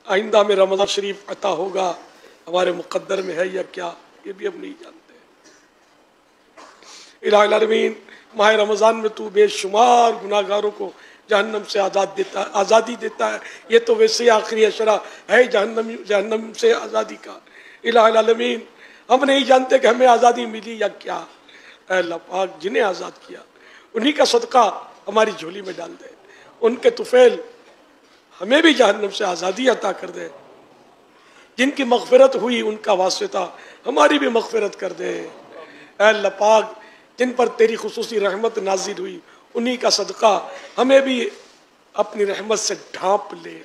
आइंदा में रमज़ान शरीफ अता होगा, हमारे मुक़द्दर में है या क्या, ये भी हम नहीं जानते। इलाही आलमीन, माह रमज़ान में तू बेशुमार गुनाहगारों को जहन्नम से आज़ादी देता है। ये तो वैसे ही आखिरी अशरा है जहन्नम से आज़ादी का। इलाही आलमीन, हम नहीं जानते कि हमें आज़ादी मिली या क्या। अल्लाह पाक, जिन्हें आज़ाद किया उन्हीं का सदका हमारी झोली में डाल दे, उनके तुफैल हमें भी जहन्नम से आज़ादी अता कर दे। जिनकी मग़फ़िरत हुई उनका वास्ता हमारी भी मग़फ़िरत कर दे। अल्लाह पाक, जिन पर तेरी खुसूसी रहमत नाज़िल हुई उन्हीं का सदका हमें भी अपनी रहमत से ढांप ले,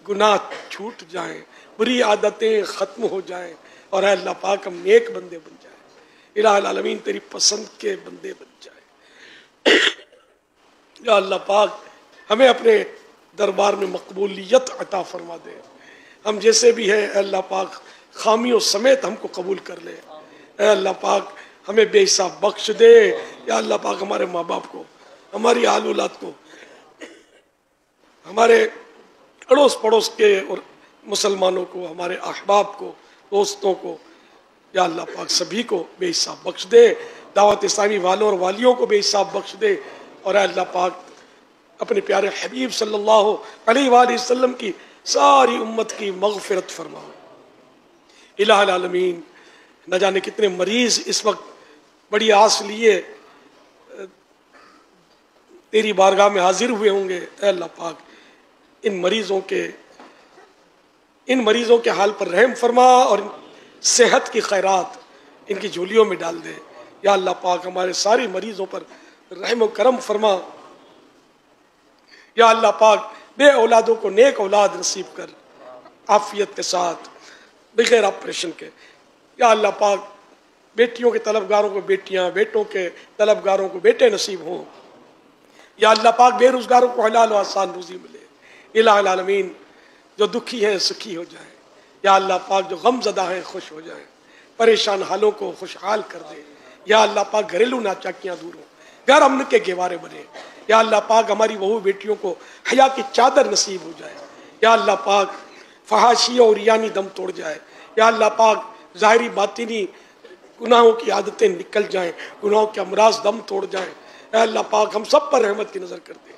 गुनाह छूट जाएं, बुरी आदतें ख़त्म हो जाएं और अल्लाह पाक हम नेक बंदे बन जाएं। इलाही आलमीन, तेरी पसंद के बंदे बन जाएं। या अल्लाह पाक, हमें अपने दरबार में मकबूलियत अता फरमा दे। हम जैसे भी हैं अल्लाह पाक, खामियों समेत हमको कबूल कर ले। अल्लाह पाक, हमें बेहिसाब बख्श दे। या अल्लाह पाक, हमारे माँ बाप को, हमारी आल औलाद को, हमारे अड़ोस पड़ोस के और मुसलमानों को, हमारे अहबाब को, दोस्तों को, या अल्लाह पाक सभी को बेहिसाब बख्श दे। दावत इस्लामी वालों और वालियों को बेहिसाब बख्श दे। और अल्लाह पाक, अपने प्यारे हबीब सल्लल्लाहु अलैहि वसल्लम की सारी उम्मत की मग़फ़िरत फरमाओ। इलाही आलमीन, न जाने कितने मरीज़ इस वक्त बड़ी आस लिए तेरी बारगाह में हाजिर हुए होंगे। अल्लाह पाक, इन मरीज़ों के हाल पर रहम फरमा और सेहत की खैरात इनकी झोलियों में डाल दे। या अल्लाह पाक, हमारे सारे मरीज़ों पर रहम व करम फरमा। या अल्लाह पाक, बे औलादों को नेक औलाद नसीब कर, आफियत के साथ, बगैर ऑपरेशन के। या अल्लाह पाक, बेटियों के तलबगारों को बेटियां, बेटों के तलबगारों को बेटे नसीब हों। या अल्लाह पाक, बेरोजगारों को हलाल व आसान रोजी मिले। इलाही आलमीन, जो दुखी हैं सुखी हो जाए। या अल्लाह पाक, जो गमज़दा हैं खुश हो जाए, परेशान हालों को खुशहाल कर दे। या अल्लाह पाक, घरेलू नाचाकियाँ दूर हों, घर अमन के गेवारे बने। या अल्लाह पाक, हमारी बहू बेटियों को हया की चादर नसीब हो जाए। या अल्लाह पाक, फहाशी और रियानी दम तोड़ जाए। या अल्लाह पाक, ज़ाहिरी बातिनी गुनाहों की आदतें निकल जाएं, गुनाहों के अमराज दम तोड़ जाएं। अल्लाह पाक, हम सब पर रहमत की नज़र कर दे।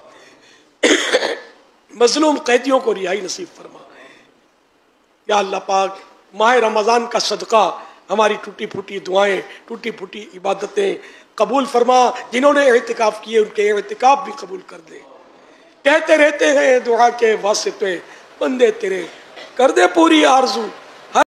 मजलूम कैदियों को रिहाई नसीब फरमा। या अल्लाह पाक, माह रमज़ान का सदका हमारी टूटी फूटी दुआएं, टूटी फूटी इबादतें कबूल फरमा। जिन्होंने एहतिकाफ किए उनके एहतिकाफ भी कबूल कर दे। कहते रहते हैं दुआ के वास्ते बंदे तेरे, कर दे पूरी आरज़ू।